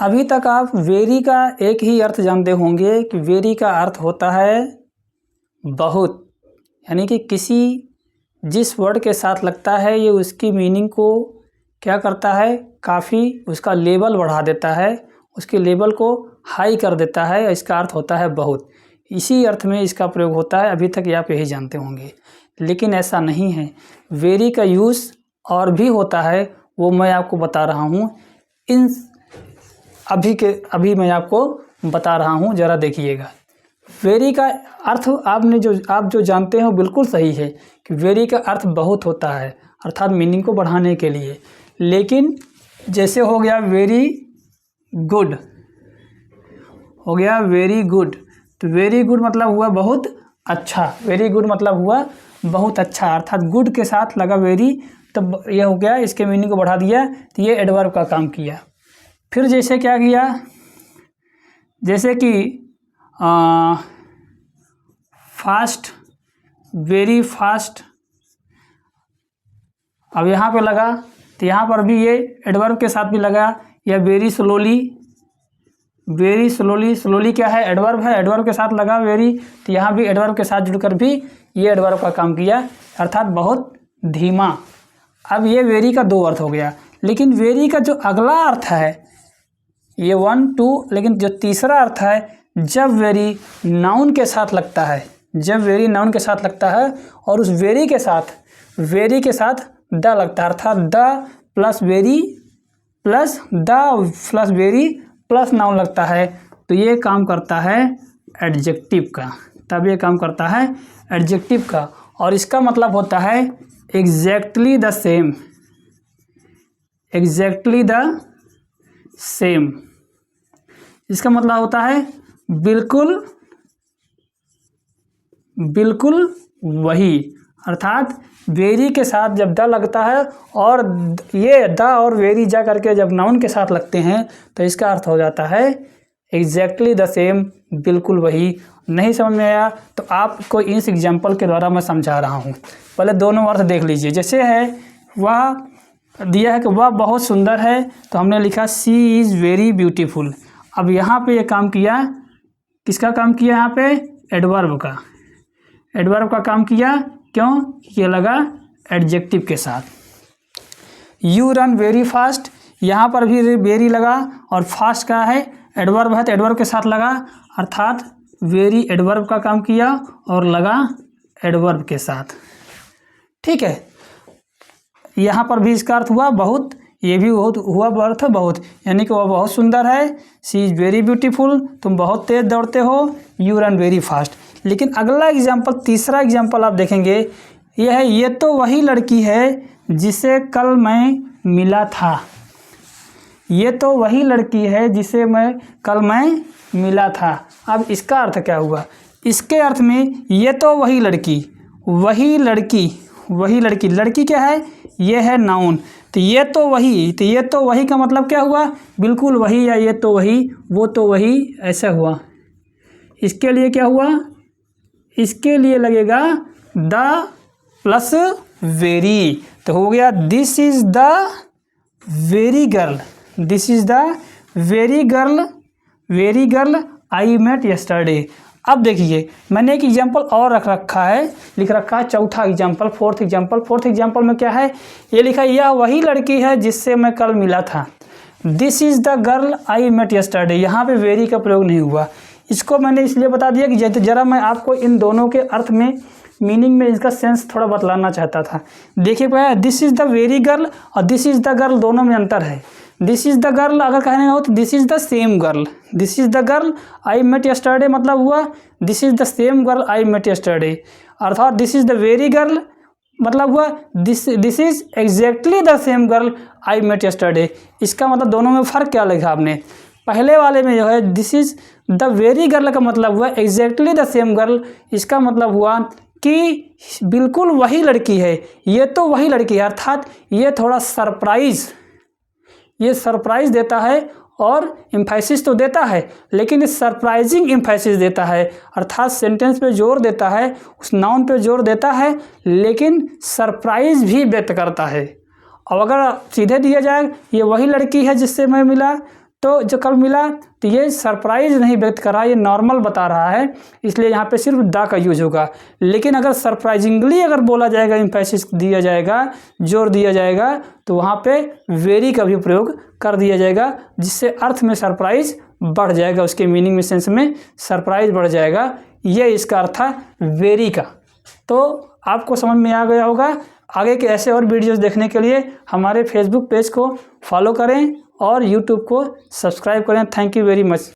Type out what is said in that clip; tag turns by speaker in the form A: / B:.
A: अभी तक आप वेरी का एक ही अर्थ जानते होंगे कि वेरी का अर्थ होता है बहुत, यानी कि किसी जिस वर्ड के साथ लगता है ये उसकी मीनिंग को क्या करता है, काफ़ी उसका लेवल बढ़ा देता है, उसके लेवल को हाई कर देता है। इसका अर्थ होता है बहुत, इसी अर्थ में इसका प्रयोग होता है। अभी तक ये आप यही जानते होंगे, लेकिन ऐसा नहीं है। वेरी का यूज़ और भी होता है, वो मैं आपको बता रहा हूँ। अभी मैं आपको बता रहा हूँ, ज़रा देखिएगा। वेरी का अर्थ आप जो जानते हो बिल्कुल सही है कि वेरी का अर्थ बहुत होता है, अर्थात मीनिंग को बढ़ाने के लिए। लेकिन जैसे हो गया वेरी गुड, हो गया वेरी गुड, तो वेरी गुड मतलब हुआ बहुत अच्छा। वेरी गुड मतलब हुआ बहुत अच्छा, अर्थात गुड के साथ लगा वेरी, तब यह हो गया, इसके मीनिंग को बढ़ा दिया, तो ये एडवर्ब का काम किया। फिर जैसे क्या किया, जैसे कि फास्ट, वेरी फास्ट, अब यहाँ पे लगा तो यहाँ पर भी ये एडवर्ब के साथ भी लगा। या very slowly, very slowly, slowly क्या है, एडवर्ब है, एडवर्ब के साथ लगा वेरी, तो यहाँ भी एडवर्ब के साथ जुड़कर भी ये एडवर्ब का काम किया, अर्थात बहुत धीमा। अब ये वेरी का दो अर्थ हो गया, लेकिन वेरी का जो अगला अर्थ है ये 1 2, लेकिन जो तीसरा अर्थ है, जब वेरी नाउन के साथ लगता है, जब वेरी नाउन के साथ लगता है और उस वेरी के साथ द लगता है, अर्थात the plus very plus the plus very plus noun लगता है, तो ये काम करता है एडजेक्टिव का। तब ये काम करता है एडजेक्टिव का, और इसका मतलब होता है exactly the same, exactly the same. इसका मतलब होता है बिल्कुल बिल्कुल वही, अर्थात वेरी के साथ जब द लगता है और ये द और वेरी जा करके जब नाउन के साथ लगते हैं, तो इसका अर्थ हो जाता है एग्जैक्टली द सेम, बिल्कुल वही। नहीं समझ में आया तो आपको इस एग्जाम्पल के द्वारा मैं समझा रहा हूँ। पहले दोनों अर्थ देख लीजिए। जैसे है, वह दिया है कि वह बहुत सुंदर है, तो हमने लिखा सी इज़ वेरी ब्यूटीफुल। अब यहाँ पे ये काम किया, किसका काम किया, यहाँ पे एडवर्ब का, एडवर्ब का काम किया। क्यों, ये लगा एडजेक्टिव के साथ। यू रन वेरी फास्ट, यहाँ पर भी वेरी लगा और फास्ट का है एडवर्ब है, तो एडवर्ब के साथ लगा, अर्थात वेरी एडवर्ब का काम किया और लगा एडवर्ब के साथ। ठीक है, यहाँ पर भी इसका अर्थ हुआ बहुत, ये भी हुआ अर्थ बहुत, यानी कि वह बहुत सुंदर है। सी इज़ वेरी ब्यूटीफुल, तुम बहुत तेज़ दौड़ते हो। You run very fast. लेकिन अगला एग्जाम्पल, तीसरा एग्जाम्पल आप देखेंगे, यह है ये तो वही लड़की है जिसे कल मैं मिला था। ये तो वही लड़की है जिसे कल मैं मिला था। अब इसका अर्थ क्या हुआ, इसके अर्थ में ये तो वही लड़की, वही लड़की, वही लड़की, लड़की क्या है, ये है नाउन, तो ये तो वही, तो ये तो वही का मतलब क्या हुआ, बिल्कुल वही, या ये तो वही, वो तो वही, ऐसा हुआ। इसके लिए क्या हुआ, इसके लिए लगेगा द प्लस वेरी, तो हो गया this is the very girl, this is the very girl, very girl I met yesterday. अब देखिए, मैंने एक एग्जाम्पल और लिख रखा है चौथा एग्जाम्पल, फोर्थ एग्जाम्पल में क्या है, ये लिखा है यह वही लड़की है जिससे मैं कल मिला था। This is the girl I met yesterday, यहाँ पे वेरी का प्रयोग नहीं हुआ। इसको मैंने इसलिए बता दिया कि ज़रा मैं आपको इन दोनों के अर्थ में, मीनिंग में इसका सेंस थोड़ा बतलाना चाहता था। देखिए क्या, this is the very girl और दिस इज़ द गर्ल, दोनों में अंतर है। दिस इज़ द गर्ल अगर कहने हो तो this is the same girl, this is the girl I met yesterday मतलब हुआ this is the same girl I met yesterday, अर्थात this is the very girl मतलब हुआ this is exactly the same girl I met yesterday. इसका मतलब दोनों में फ़र्क क्या लिखा आपने, पहले वाले में जो है this is the very girl का मतलब हुआ एग्जैक्टली द सेम गर्ल, इसका मतलब हुआ कि बिल्कुल वही लड़की है, ये तो वही लड़की है, अर्थात ये थोड़ा सरप्राइज़ देता है और एम्फेसिस तो देता है, लेकिन इस सरप्राइजिंग एम्फेसिस देता है, अर्थात सेंटेंस पे जोर देता है, उस नाउन पे जोर देता है, लेकिन सरप्राइज़ भी व्यक्त करता है। अब अगर सीधे दिया जाए ये वही लड़की है जिससे मैं मिला, तो जो कल मिला तो ये सरप्राइज नहीं व्यक्त कर रहा है, ये नॉर्मल बता रहा है, इसलिए यहाँ पे सिर्फ द का यूज होगा। लेकिन अगर सरप्राइजिंगली अगर बोला जाएगा, एम्फेसिस दिया जाएगा, जोर दिया जाएगा, तो वहाँ पे वेरी का भी प्रयोग कर दिया जाएगा, जिससे अर्थ में सरप्राइज बढ़ जाएगा, उसके मीनिंग में, सेंस में सरप्राइज बढ़ जाएगा। ये इसका अर्थ था वेरी का। तो आपको समझ में आ गया होगा। आगे के ऐसे और वीडियोस देखने के लिए हमारे फेसबुक पेज को फॉलो करें और यूट्यूब को सब्सक्राइब करें। Thank you very much.